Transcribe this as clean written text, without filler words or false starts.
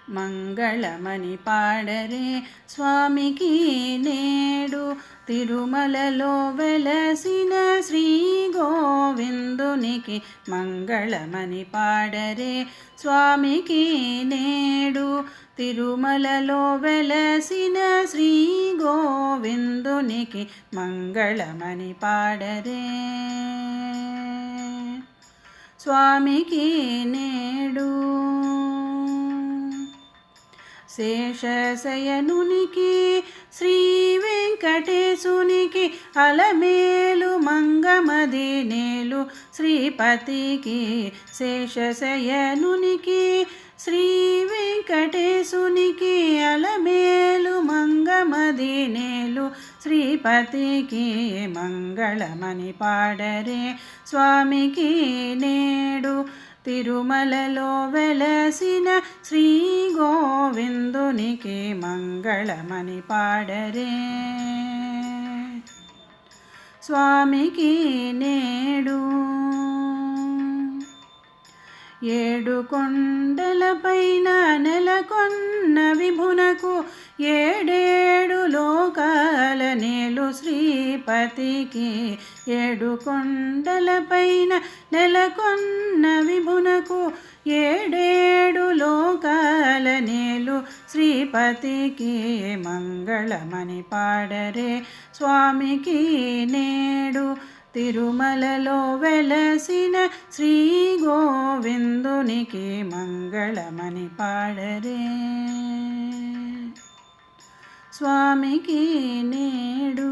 మంగళమని పాడరే స్వామికి నేడు తిరుమలలో వెలసిన శ్రీ గోవిందునికి మంగళమని పాడరే స్వామికి నేడు తిరుమలలో వెలసిన శ్రీ గోవిందునికి మంగళమని పాడరే స్వామికి నేడు శేషశయనునికి శ్రీ వెంకటేశునికి అలమేలు మంగమదినేలు శ్రీపతికి శేషశయనునికి శ్రీ వెంకటేశునికి అలమేలు మంగమదినేలు శ్రీపతికి మంగళమని పాడరే స్వామికి నేడు తిరుమలలో వెలసిన శ్రీ గోవిందునికి మంగళమని పాడరే స్వామికి నేడు ఏడు కొండలపైన నెలకొన్న విభునకు ఏడేడు లోకాల నేలు శ్రీపతికి ఏడు కొండలపైన నెలకొన్న విభునకు ఏడేడు లోకాల నేలు శ్రీపతికి మంగళమని పాడరే స్వామికి నేడు తిరుమలలో వెలసిన శ్రీ గోవిందునికి మంగళమని పాడరే స్వామికి నేడు।